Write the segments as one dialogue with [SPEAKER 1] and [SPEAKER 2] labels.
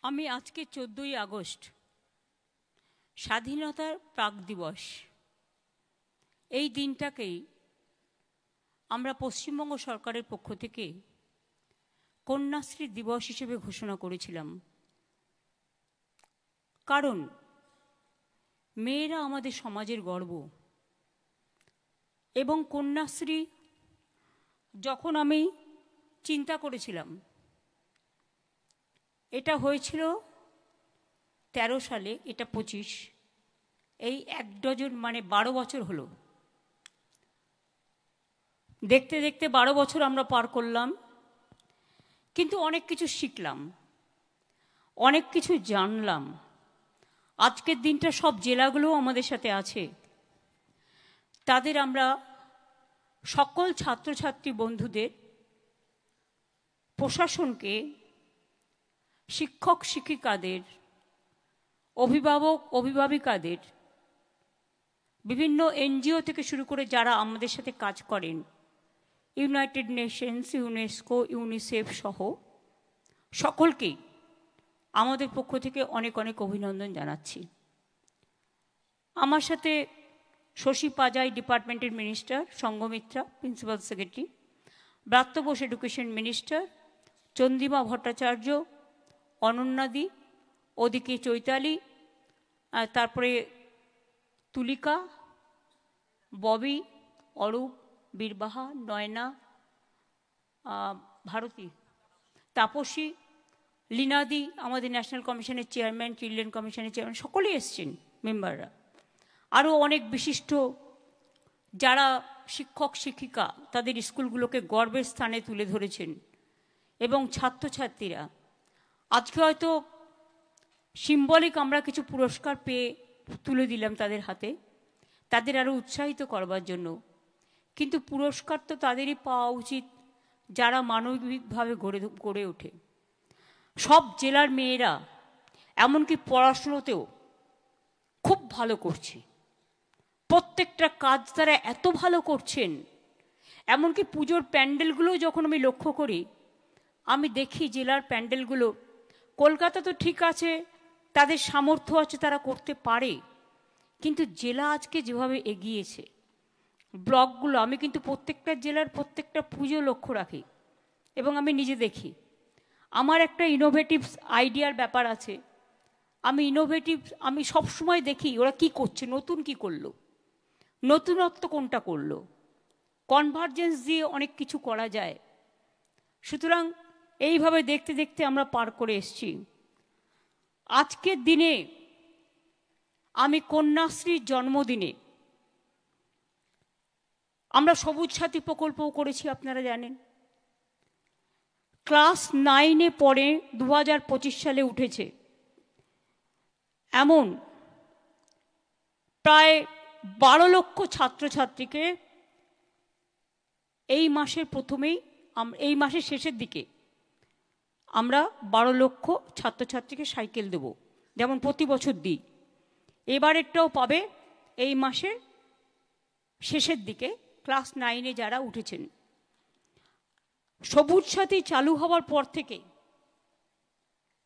[SPEAKER 1] আমি আজকে 14ই আগস্ট স্বাধীনতার প্রাক দিবস, এই দিনটাকেই আমরা পশ্চিমবঙ্গ সরকারের পক্ষ থেকে কন্যাশ্রী দিবস হিসেবে ঘোষণা করেছিলাম। কারণ মেয়েরা আমাদের সমাজের গর্ব, এবং কন্যাশ্রী যখন আমি চিন্তা করেছিলাম, এটা হয়েছিল 13 সালে, এটা 25, এই 1 ডজন মানে 12 বছর হলো। দেখতে দেখতে 12 বছর আমরা পার করলাম, কিন্তু অনেক কিছু শিখলাম, অনেক কিছু জানলাম। আজকের দিনটা সব জেলাগুলোও আমাদের সাথে আছে, তাদের আমরা সকল ছাত্রছাত্রী বন্ধুদের, প্রশাসনকে, শিক্ষক শিক্ষিকাদের, অভিভাবক অভিভাবিকাদের, বিভিন্ন এনজিও থেকে শুরু করে যারা আমাদের সাথে কাজ করেন, ইউনাইটেড নেশনস, ইউনেস্কো, ইউনিসেফ সহ সকলকেই আমাদের পক্ষ থেকে অনেক অনেক অভিনন্দন জানাচ্ছি। আমার সাথে শশী পাজাই ডিপার্টমেন্টের মিনিস্টার, সংঘমিত্রা প্রিন্সিপাল সেক্রেটারি, ব্রাত্য বোস এডুকেশন মিনিস্টার, চন্দ্রিমা ভট্টাচার্য, অনন্যাদি, ওদিকে চৈতালি, তারপরে তুলিকা, ববি, অরূপ, বীরবাহা, নয়না, ভারতী, তাপসী, লীনাদি, আমাদের ন্যাশনাল কমিশনের চেয়ারম্যান, চিলড্রেন কমিশনের চেয়ারম্যান, সকলেই এসছেন মেম্বাররা। আরও অনেক বিশিষ্ট যারা শিক্ষক শিক্ষিকা, তাদের স্কুলগুলোকে গর্বের স্থানে তুলে ধরেছেন, এবং ছাত্রছাত্রীরা। আজকে হয়তো সিম্বলিক আমরা কিছু পুরস্কার পেয়ে তুলে দিলাম তাদের হাতে, তাদের আরও উৎসাহিত করবার জন্য, কিন্তু পুরস্কার তো তাদেরই পাওয়া উচিত যারা মানবিকভাবে গড়ে ওঠে। সব জেলার মেয়েরা এমনকি পড়াশুনোতেও খুব ভালো করছে, প্রত্যেকটা কাজ তারা এত ভালো করছেন। এমনকি পুজোর প্যান্ডেলগুলো যখন আমি লক্ষ্য করি, আমি দেখি জেলার প্যান্ডেলগুলো, কলকাতা তো ঠিক আছে, তাদের সামর্থ্য আছে, তারা করতে পারে, কিন্তু জেলা আজকে যেভাবে এগিয়েছে, ব্লকগুলো, আমি কিন্তু প্রত্যেকটা জেলার প্রত্যেকটা পুজো লক্ষ্য রাখি, এবং আমি নিজে দেখি। আমার একটা ইনোভেটিভ আইডিয়ার ব্যাপার আছে, আমি সবসময় দেখি ওরা কি করছে, নতুন কি করলো, নতুনত্ব কোনটা করলো। কনভার্জেন্স দিয়ে অনেক কিছু করা যায়। সুতরাং এইভাবে দেখতে দেখতে আমরা পার করে এসছি। আজকের দিনে আমি কন্যাশ্রীর জন্মদিনে আমরা সবুজ সাথী প্রকল্পও করেছি, আপনারা জানেন। ক্লাস 9-এ পড়ে 2025 সালে উঠেছে এমন প্রায় 12 লক্ষ ছাত্রছাত্রীকে এই মাসের প্রথমেই, এই মাসের শেষের দিকে আমরা 12 লক্ষ ছাত্রছাত্রীকে সাইকেল দেব, যেমন প্রতি বছর দিই। এবারেরটাও পাবে এই মাসের শেষের দিকে ক্লাস 9-এ যারা উঠেছেন। সবুজ সাথী চালু হওয়ার পর থেকে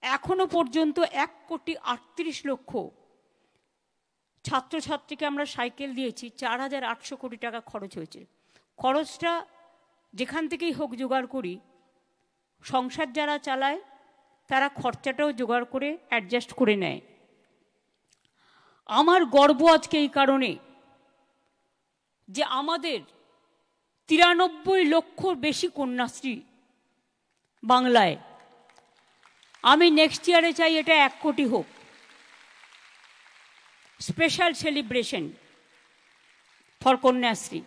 [SPEAKER 1] এখনো পর্যন্ত 1,38,00,000 ছাত্রছাত্রীকে আমরা সাইকেল দিয়েছি। 4,800 কোটি টাকা খরচ হয়েছে। খরচটা যেখান থেকেই হোক জোগাড় করি, সংসার যারা চালায় তারা খরচাটাও জোগাড় করে অ্যাডজাস্ট করে নেয়। আমার গর্ব আজকে এই কারণে যে আমাদের 93 লক্ষর বেশি কন্যাশ্রী বাংলায়। আমি নেক্সট ইয়ারে চাই এটা 1 কোটি হোক, স্পেশাল সেলিব্রেশন ফর কন্যাশ্রী।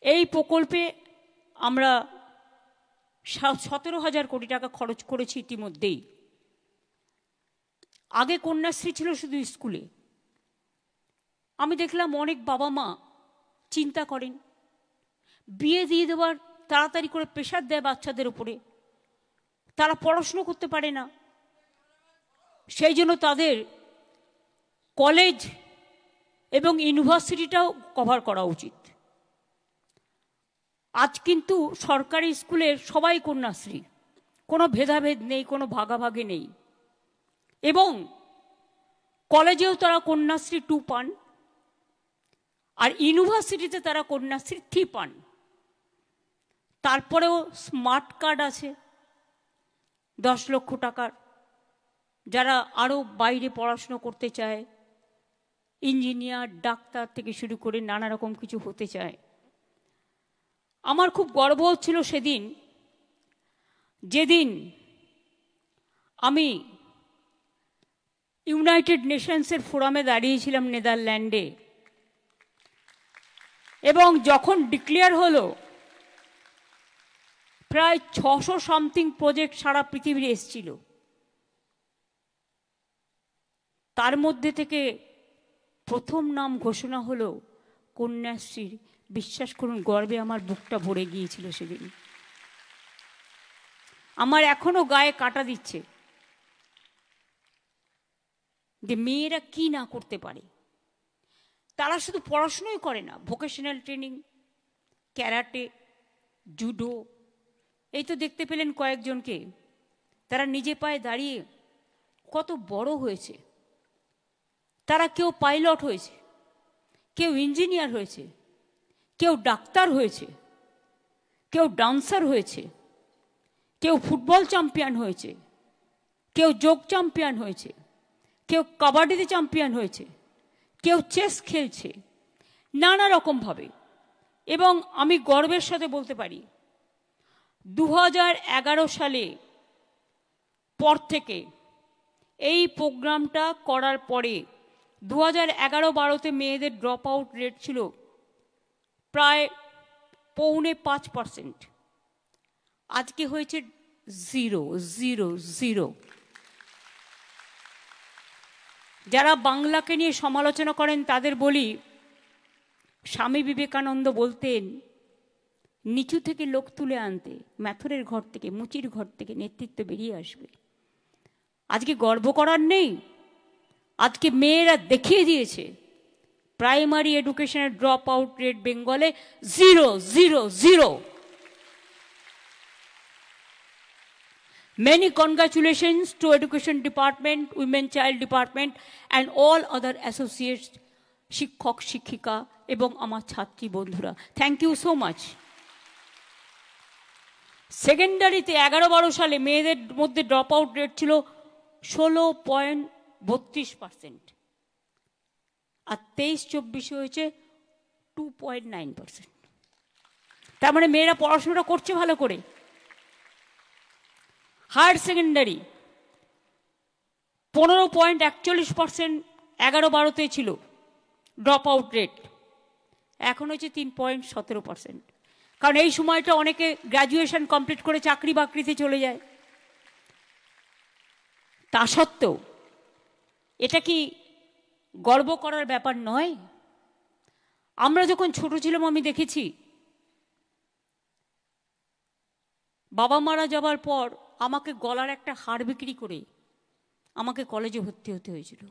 [SPEAKER 1] এই প্রকল্পে আমরা 17,000 কোটি টাকা খরচ করেছি ইতিমধ্যেই। আগে কন্যাশ্রী ছিল শুধু স্কুলে। আমি দেখলাম অনেক বাবা মা চিন্তা করেন, বিয়ে দিয়ে দেওয়ার তাড়াতাড়ি করে প্রেশার দেয় বাচ্চাদের উপরে, তারা পড়াশুনো করতে পারে না, সেই জন্য তাদের কলেজ এবং ইউনিভার্সিটিটাও কভার করা উচিত। আজ কিন্তু সরকারি স্কুলের সবাই কন্যাশ্রী, কোনো ভেদাভেদ নেই, কোনো ভাগাভাগি নেই। এবং কলেজেও তারা কন্যাশ্রী 2 পান, আর ইউনিভার্সিটিতে তারা কন্যাশ্রী 3 পান। তারপরেও স্মার্ট কার্ড আছে 10 লক্ষ টাকার, যারা আরও বাইরে পড়াশুনো করতে চায়, ইঞ্জিনিয়ার, ডাক্তার থেকে শুরু করে নানা রকম কিছু হতে চায়। আমার খুব গর্ব হচ্ছিল সেদিন, যেদিন আমি ইউনাইটেড নেশনসের ফোরামে দাঁড়িয়েছিলাম নেদারল্যান্ডে, এবং যখন ডিক্লেয়ার হলো প্রায় 600 সামথিং প্রজেক্ট সারা পৃথিবীর এসেছিল, তার মধ্যে থেকে প্রথম নাম ঘোষণা হলো কন্যাশ্রীর। বিশ্বাস করুন, গর্বে আমার বুকটা ভরে গিয়েছিল সেদিন। আমার এখনো গায়ে কাটা দিচ্ছে যে মেয়েরা কি না করতে পারে। তারা শুধু পড়াশুনোই করে না, ভোকেশনাল ট্রেনিং, ক্যারাটে, জুডো, এই তো দেখতে পেলেন কয়েকজনকে, তারা নিজে পায়ে দাঁড়িয়ে কত বড় হয়েছে। তারা কেউ পাইলট হয়েছে, কেউ ইঞ্জিনিয়ার হয়েছে, কেউ ডাক্তার হয়েছে, কেউ ডান্সার হয়েছে, কেউ ফুটবল চ্যাম্পিয়ন হয়েছে, কেউ যোগ চ্যাম্পিয়ন হয়েছে, কেউ কাবাডিতে চ্যাম্পিয়ন হয়েছে, কেউ চেস খেলছে, নানা রকমভাবে। এবং আমি গর্বের সাথে বলতে পারি 2011 সালে পর থেকে, এই প্রোগ্রামটা করার পরে 2011-12তে মেয়েদের ড্রপ আউট রেট ছিল প্রায় 4.5%। আজকে হয়েছে 0.00। যারা বাংলাকে নিয়ে সমালোচনা করেন তাদের বলি, স্বামী বিবেকানন্দ বলতেন, নিচু থেকে লোক তুলে আনতে, ম্যাথরের ঘর থেকে, মুচির ঘর থেকে নেতৃত্ব বেরিয়ে আসবে। আজকে গর্ব করার নেই, আজকে মেয়েরা দেখিয়ে দিয়েছে। প্রাইমারি এডুকেশনের ড্রপ আউট রেট বেঙ্গলে 0.00। Many congratulations to Education Department, Women Child Department and all other associates, শিক্ষক শিক্ষিকা এবং আমার ছাত্রী বন্ধুরা। Thank you so much. সেকেন্ডারিতে 11-12 সালে মেয়েদের মধ্যে ড্রপ আউট রেট ছিল 16.32%, আর 23-24 হয়েছে 2.9%। তার মানে মেয়েরা পড়াশোনাটা করছে ভালো করে। হায়ার সেকেন্ডারি 15.41% 11-12তে ছিল ড্রপ আউট রেট, এখন হচ্ছে 3.17%। কারণ এই সময়টা অনেকে গ্র্যাজুয়েশন কমপ্লিট করে চাকরি বাকরিতে চলে যায়। তা সত্ত্বেও এটা কি গর্ব করার ব্যাপার নয়? আমরা যখন ছোট ছিলাম আমি দেখেছি, বাবা মারা যাবার পর আমাকে গলার একটা হার বিক্রি করে আমাকে কলেজে ভর্তি হতে হয়েছিল।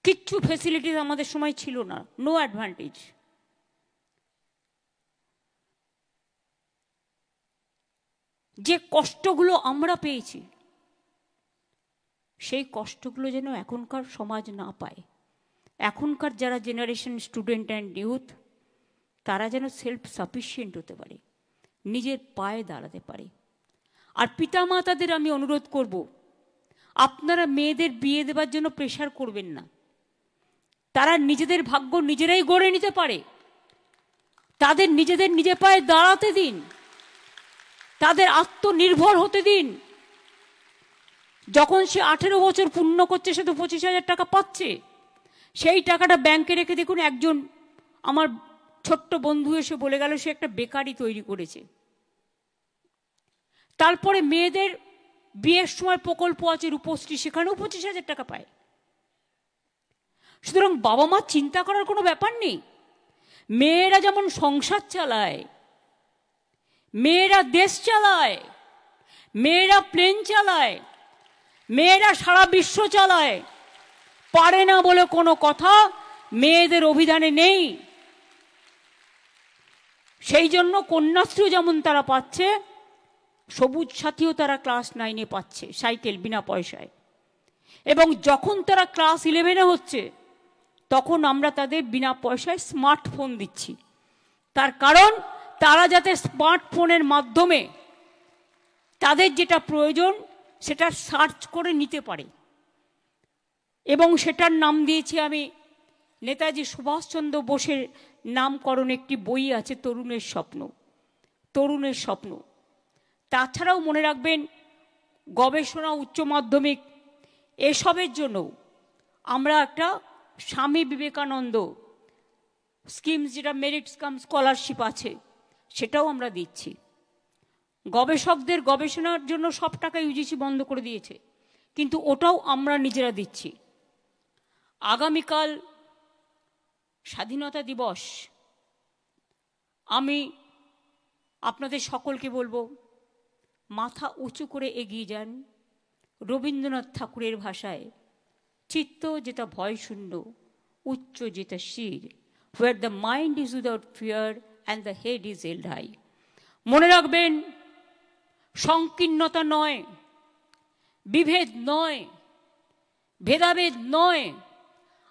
[SPEAKER 1] কিচ্ছু ফেসিলিটিস আমাদের সময় ছিল না, নো অ্যাডভান্টেজ। যে কষ্টগুলো আমরা পেয়েছি, সেই কষ্টগুলো যেন এখনকার সমাজ না পায়। এখনকার যারা জেনারেশন স্টুডেন্ট অ্যান্ড ইউথ, তারা যেন সেলফ সাফিসিয়েন্ট হতে পারে, নিজের পায়ে দাঁড়াতে পারে। আর পিতামাতাদের আমি অনুরোধ করব, আপনারা মেয়েদের বিয়ে দেবার জন্য প্রেশার করবেন না। তারা নিজেদের ভাগ্য নিজেরাই গড়ে নিতে পারে। তাদের নিজে পায়ে দাঁড়াতে দিন, তাদের আত্মনির্ভর হতে দিন। যখন সে 18 বছর পূর্ণ করছে, সে তো 25,000 টাকা পাচ্ছে। সেই টাকাটা ব্যাংকে রেখে দেখুন, একজন আমার ছোট্ট বন্ধু এসে বলে গেল সে একটা বেকারি তৈরি করেছে। তারপরে মেয়েদের বিয়ের সময় প্রকল্প আছে রূপশ্রী, সেখানেও 25,000 টাকা পায়। সুতরাং বাবা মা চিন্তা করার কোনো ব্যাপার নেই। মেয়েরা যেমন সংসার চালায়, মেয়েরা দেশ চালায়, মেয়েরা প্লেন চালায়, মেয়েরা সারা বিশ্ব চালায়, পারে না বলে কোনো কথা মেয়েদের অভিধানে নেই। সেই জন্য কন্যাশ্রী যেমন তারা পাচ্ছে, সবুজ সাথীও তারা ক্লাস 9-এ পাচ্ছে, সাইকেল বিনা পয়সায়। এবং যখন তারা ক্লাস 11-এ হচ্ছে, তখন আমরা তাদের বিনা পয়সায় স্মার্টফোন দিচ্ছি। তার কারণ তারা যাতে স্মার্টফোনের মাধ্যমে তাদের যেটা প্রয়োজন সেটা সার্চ করে নিতে পারে। এবং সেটার নাম দিয়েছি আমি, নেতাজি সুভাষচন্দ্র বোসের নামকরণ একটি বই আছে, তরুণের স্বপ্ন। তরুণের স্বপ্ন। তাছাড়াও মনে রাখবেন, গবেষণা, উচ্চ মাধ্যমিক এসবের জন্য আমরা একটা স্বামী বিবেকানন্দ স্কিম, যেটা মেরিট কাম স্কলারশিপ আছে, সেটাও আমরা দিচ্ছি। গবেষকদের গবেষণার জন্য সব টাকা ইউজিসি বন্ধ করে দিয়েছে, কিন্তু ওটাও আমরা নিজেরা দিচ্ছি। আগামীকাল স্বাধীনতা দিবস। আমি আপনাদের সকলকে বলবো, মাথা উঁচু করে এগিয়ে যান। রবীন্দ্রনাথ ঠাকুরের ভাষায়, চিত্ত যেটা ভয় শূন্য, উচ্চ যেটা শির, where the mind is without fear and the head is held high। মনে রাখবেন, সংকীর্ণতা নয়, বিভেদ নয়, ভেদাভেদ নয়।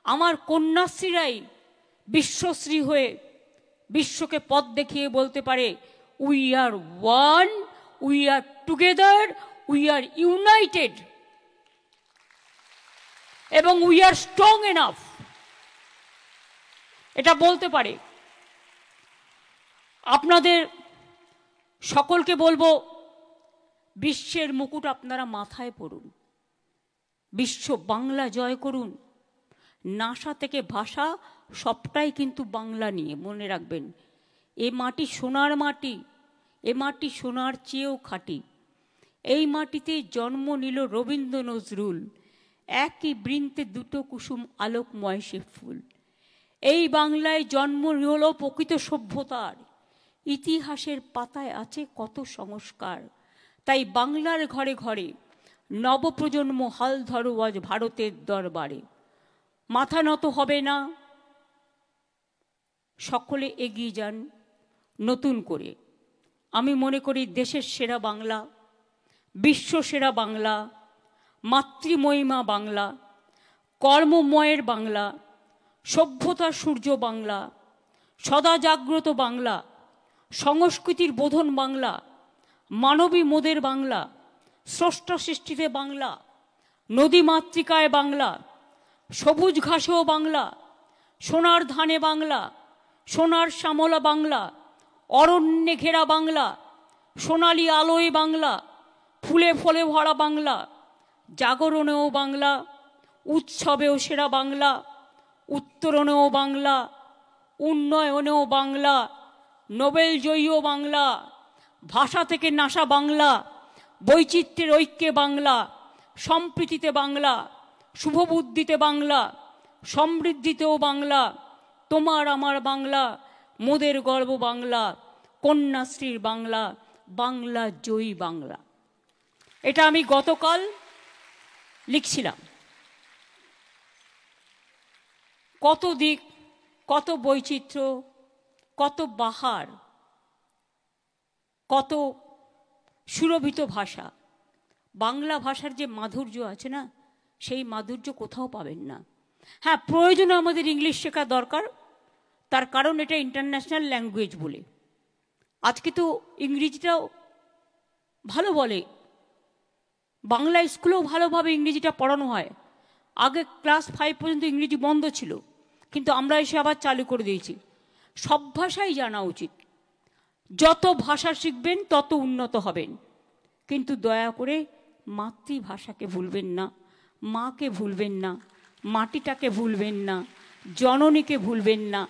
[SPEAKER 1] আমার কন্যাশ্রীরাই বিশ্বশ্রী হয়ে বিশ্বকে পথ দেখিয়ে বলতে পারে, we are one, we are together, we are United, এবং উই আর স্ট্রং এনাফ, এটা বলতে পারে। আপনাদের সকলকে বলবো, বিশ্বের মুকুট আপনারা মাথায় পড়ুন, বিশ্ব বাংলা জয় করুন। নাসা থেকে ভাষা সবটাই কিন্তু বাংলা নিয়ে। মনে রাখবেন, এ মাটি সোনার মাটি, এ মাটি সোনার চেয়েও খাঁটি। এই মাটিতে জন্ম নিল রবীন্দ্র নজরুল, একই বৃন্তে দুটো কুসুম আলোকময় সে ফুল। এই বাংলায় জন্ম হলো প্রকৃত সভ্যতার, ইতিহাসের পাতায় আছে কত সংস্কার। তাই বাংলার ঘরে ঘরে নবপ্রজন্ম হাল ধরো আজ ভারতের দরবারে। মাথা নত হবে না, সকলে এগিয়ে যান নতুন করে। আমি মনে করি দেশের সেরা বাংলা, বিশ্ব সেরা বাংলা, মাতৃমহিমা বাংলা, কর্মময়ের বাংলা, সভ্যতার সূর্য বাংলা, সদা জাগ্রত বাংলা, সংস্কৃতির বোধন বাংলা, মানবী মোদের বাংলা, স্রষ্টা সৃষ্টিতে বাংলা, নদী মাতৃকায় বাংলা, সবুজ ঘাসেও বাংলা, সোনার ধানে বাংলা, সোনার শ্যামলা বাংলা, অরণ্যে ঘেরা বাংলা, সোনালি আলোয় বাংলা, ফুলে ফলে ভরা বাংলা, জাগরণেও বাংলা, উৎসবেও সেরা বাংলা, উত্তরণেও বাংলা, উন্নয়নেও বাংলা, নোবেল জয়ীও বাংলা, ভাষা থেকে নাসা বাংলা, বৈচিত্র্যের ঐক্যে বাংলা, সম্প্রীতিতে বাংলা, শুভবুদ্ধিতে বাংলা, সমৃদ্ধিতেও বাংলা, তোমার আমার বাংলা, মোদের গর্ব বাংলা, কন্যাশ্রীর বাংলা, বাংলা জয়ী বাংলা। এটা আমি গতকাল লিখছিলাম। কত দিক, কত বৈচিত্র্য, কত বাহার, কত সুরভিত ভাষা। বাংলা ভাষার যে মাধুর্য আছে না, সেই মাধুর্য কোথাও পাবেন না। হ্যাঁ, প্রয়োজনে আমাদের ইংলিশ শেখা দরকার, তার কারণ এটা ইন্টারন্যাশনাল ল্যাঙ্গুয়েজ বলে। আজকে তো ইংরেজিটাও ভালো বলে, বাংলা স্কুলেও ভালোভাবে ইংরেজিটা পড়ানো হয়। আগে ক্লাস 5 পর্যন্ত ইংরেজি বন্ধ ছিল, কিন্তু আমরা এসে আবার চালু করে দিয়েছি। সব ভাষাই জানা উচিত। যত ভাষা শিখবেন তত উন্নত হবেন, কিন্তু দয়া করে মাতৃভাষাকে ভুলবেন না, মাকে ভুলবেন না, মাটিটাকে ভুলবেন না, জননীকে ভুলবেন না,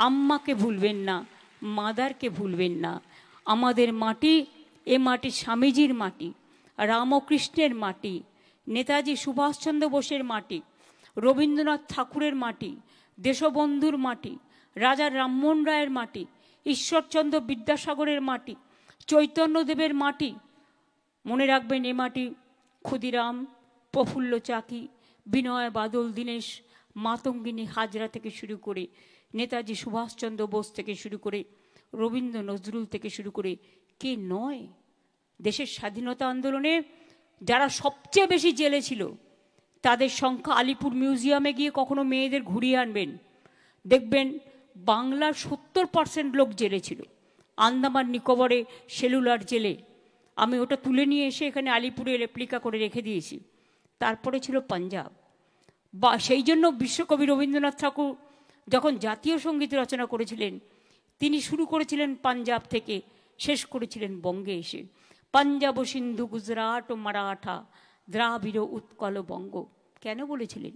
[SPEAKER 1] আম্মাকে ভুলবেন না, মাদারকে ভুলবেন না। আমাদের মাটি, এ মাটি স্বামীজির মাটি, রামকৃষ্ণের মাটি, নেতাজি সুভাষচন্দ্র বোসের মাটি, রবীন্দ্রনাথ ঠাকুরের মাটি, দেশবন্ধুর মাটি, রাজা রামমোহন রায়ের মাটি, ঈশ্বরচন্দ্র বিদ্যাসাগরের মাটি, চৈতন্যদেবের মাটি। মনে রাখবেন, এ মাটি ক্ষুদিরাম, প্রফুল্ল চাকি, বিনয় বাদল দীনেশ, মাতঙ্গিনী হাজরা থেকে শুরু করে, নেতাজি সুভাষচন্দ্র বোস থেকে শুরু করে, রবীন্দ্র নজরুল থেকে শুরু করে, কে নয়? দেশের স্বাধীনতা আন্দোলনে যারা সবচেয়ে বেশি জেলে ছিল তাদের সংখ্যা, আলিপুর মিউজিয়ামে গিয়ে কখনো মেয়েদের ঘুরিয়ে আনবেন, দেখবেন বাংলার 70% লোক জেলে ছিল। আন্দামান নিকোবরে সেলুলার জেলে, আমি ওটা তুলে নিয়ে এসে এখানে আলিপুরে রেপ্লিকা করে রেখে দিয়েছি। তারপরে ছিল পাঞ্জাব। বা সেই জন্য বিশ্বকবি রবীন্দ্রনাথ ঠাকুর যখন জাতীয় সঙ্গীত রচনা করেছিলেন, তিনি শুরু করেছিলেন পাঞ্জাব থেকে, শেষ করেছিলেন বঙ্গে এসে। পাঞ্জাব, সিন্ধু, গুজরাট ও মারাঠা, দ্রাবিড়, উৎকল, বঙ্গ। কেন বলেছিলেন?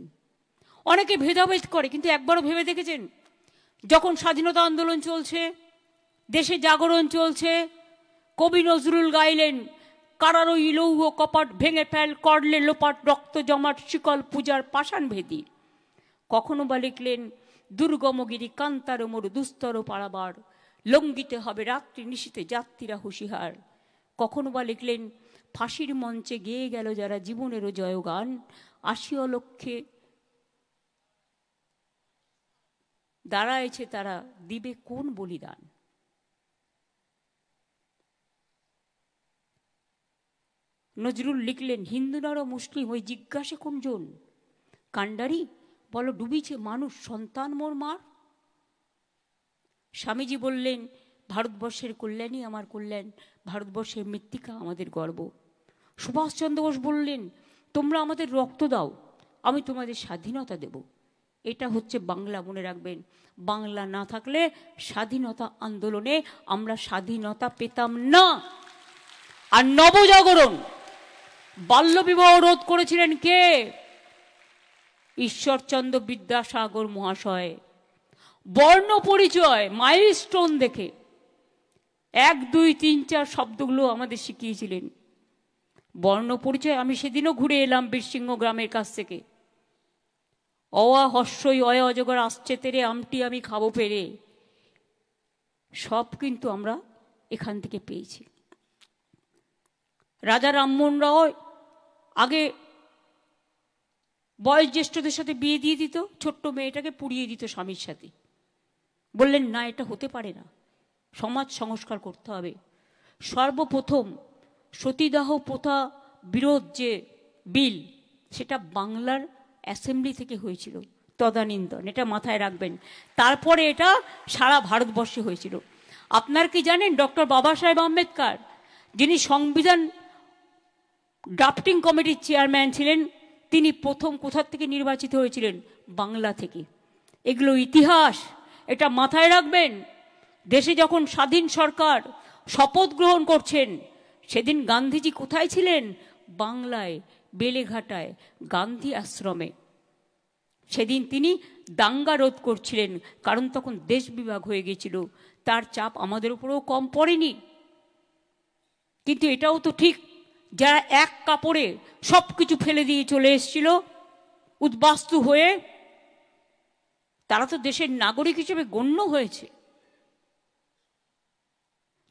[SPEAKER 1] অনেকে ভেদাভেদ করে, কিন্তু একবারও ভেবে দেখেছেন যখন স্বাধীনতা আন্দোলন চলছে, দেশে জাগরণ চলছে, কবি নজরুল গাইলেন কারারো লৌহ কপাট ভেঙে ফেল, করলে লোপাট রক্ত জমাট শিকল পূজার পাষাণ ভেদি। কখনো বা লিখলেন দুর্গমগিরি কান্তার মোর দুস্তর পাড়াবার, লঙ্ঘিতে হবে রাত্রি নিশীতে যাত্রীরা হুঁশিহার। কখনো বা লিখলেন ফাঁসির মঞ্চে গেয়ে গেল যারা জীবনেরও জয়গান, আসিও লক্ষ্যে দাঁড়াইছে তারা দিবে কোন বলিদান। নজরুল লিখলেন হিন্দু নর মুসলিম ওই জিজ্ঞাসে কোনজন, কান্ডারি বলো ডুবিছে মানুষ সন্তান মোর মার। স্বামীজি বললেন ভারতবর্ষের কল্যাণই আমার কল্যাণ, ভারতবর্ষের মৃত্তিকা আমাদের গর্ব। সুভাষচন্দ্র বোস বললেন তোমরা আমাদের রক্ত দাও, আমি তোমাদের স্বাধীনতা দেব। এটা হচ্ছে বাংলা, মনে রাখবেন। বাংলা না থাকলে স্বাধীনতা আন্দোলনে আমরা স্বাধীনতা পেতাম না। আর নবজাগরণ, বাল্যবিবাহ রোধ করেছিলেন কে? ঈশ্বরচন্দ্র বিদ্যাসাগর মহাশয়। বর্ণ পরিচয় মাইলস্টোন দেখে 1, 2, 3, 4 শব্দগুলো আমাদের শিখিয়েছিলেন। বর্ণ পরিচয় আমি সেদিনও ঘুরে এলাম বীরসিংহ গ্রামের কাছ থেকে। অয়া হর্ষই অয় অজগর আসছে তেরে, আমটি আমি খাবো পেরে, সব কিন্তু আমরা এখান থেকে পেয়েছি। রাজা রামমোহন রায় আগে বয়োজ্যেষ্ঠদের সাথে বিয়ে দিয়ে দিত, ছোট্ট মেয়েটাকে পুড়িয়ে দিত স্বামীর সাথে। বললেন না, এটা হতে পারে না, সমাজ সংস্কার করতে হবে। সর্বপ্রথম সতীদাহ প্রথা বিরোধ যে বিল, সেটা বাংলার অ্যাসেম্বলি থেকে হয়েছিল, তদানীন্তন, এটা মাথায় রাখবেন। তারপরে এটা সারা ভারতবর্ষে হয়েছিল। আপনার কি জানেন ডক্টর বাবা সাহেব আম্বেদকর, যিনি সংবিধান ড্রাফটিং কমিটির চেয়ারম্যান ছিলেন, তিনি প্রথম কোথা থেকে নির্বাচিত হয়েছিলেন? বাংলা থেকে। এগুলো ইতিহাস, এটা মাথায় রাখবেন। দেশে যখন স্বাধীন সরকার শপথ গ্রহণ করছেন, সেদিন গান্ধীজি কোথায় ছিলেন? বাংলায়, বেলেঘাটায় গান্ধী আশ্রমে। সেদিন তিনি দাঙ্গা রোধ করছিলেন, কারণ তখন দেশ বিভাগ হয়ে গেছিল। তার চাপ আমাদের উপরেও কম পড়েনি। কিন্তু এটাও তো ঠিক, যারা এক কাপড়ে সব কিছু ফেলে দিয়ে চলে এসেছিল উদ্বাস্তু হয়ে, তারা তো দেশের নাগরিক হিসেবে গণ্য হয়েছে।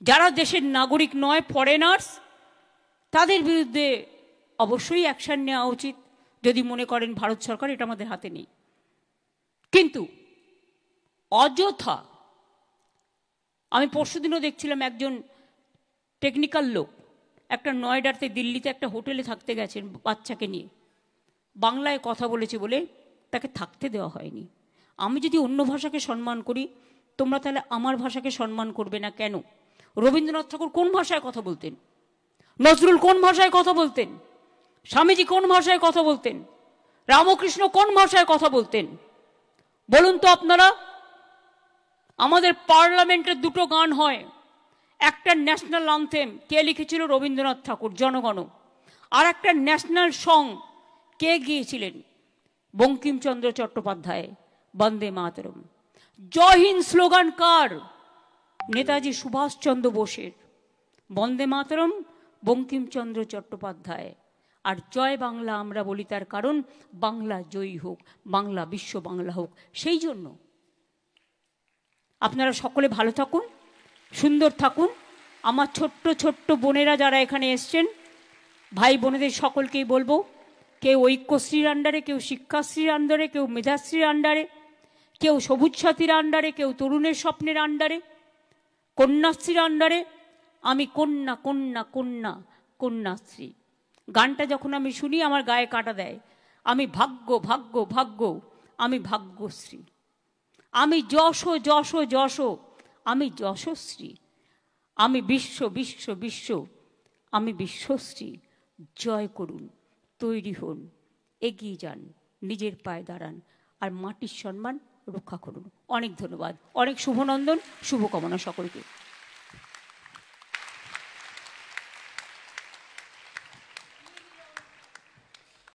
[SPEAKER 1] যারা দেশের নাগরিক নয়, ফরেনার্স, তাদের বিরুদ্ধে অবশ্যই অ্যাকশন নেওয়া উচিত, যদি মনে করেন ভারত সরকার এটা আমাদের হাতে নেই। কিন্তু অযথা, আমি পরশুদিনও দেখছিলাম একজন টেকনিক্যাল লোক একটা নয়ডাতে, দিল্লিতে একটা হোটেলে থাকতে গেছেন বাচ্চাকে নিয়ে, বাংলায় কথা বলেছে বলে তাকে থাকতে দেওয়া হয়নি। আমি যদি অন্য ভাষাকে সম্মান করি, তোমরা তাহলে আমার ভাষাকে সম্মান করবে না কেন? রবীন্দ্রনাথ ঠাকুর কোন ভাষায় কথা বলতেন? নজরুল কোন ভাষায় কথা বলতেন? স্বামীজি কোন ভাষায় কথা বলতেন? রামকৃষ্ণ কোন ভাষায় কথা বলতেন? বলুন তো আপনারা। আমাদের পার্লামেন্টের দুটো গান হয়, একটা ন্যাশনাল অ্যানথেম কে লিখেছিল? রবীন্দ্রনাথ ঠাকুর, জনগণ। আর একটা ন্যাশনাল সং কে গিয়েছিলেন? বঙ্কিমচন্দ্র চট্টোপাধ্যায়, বন্দে মাতরম। জয় হিন্দ স্লোগান কার? নেতাজি সুভাষচন্দ্র বোসের। বন্দে মাতরম বঙ্কিমচন্দ্র চট্টোপাধ্যায়। আর জয় বাংলা আমরা বলি তার কারণ বাংলা জয়ী হোক, বাংলা বিশ্ব বাংলা হোক। সেই জন্য আপনারা সকলে ভালো থাকুন, সুন্দর থাকুন। আমার ছোট্ট ছোট্ট বোনেরা যারা এখানে এসছেন, ভাই বোনেদের সকলকেই বলবো, কেউ ঐক্যশ্রীর আন্ডারে, কেউ শিক্ষাশ্রীর আন্ডারে, কেউ মেধাশ্রীর আন্ডারে, কেউ সবুজ সাথীর আন্ডারে, কেউ তরুণের স্বপ্নের আন্ডারে, কন্যাশ্রীর আন্ডারে আমি কন্যা কন্যা কন্যা কন্যাশ্রী। গানটা যখন আমি শুনি আমার গায়ে কাঁটা দেয়। আমি ভাগ্য ভাগ্য ভাগ্য, আমি ভাগ্যশ্রী। আমি যশ যশ যশ, আমি যশশ্রী। আমি বিশ্ব বিশ্ব বিশ্ব, আমি বিশ্বশ্রী। জয় করুন, তৈরি হন, এগিয়ে যান, নিজের পায়ে দাঁড়ান, আর মাটির সম্মান রক্ষা করুন। অনেক ধন্যবাদ, অনেক শুভনন্দন, শুভকামনা সকলকে।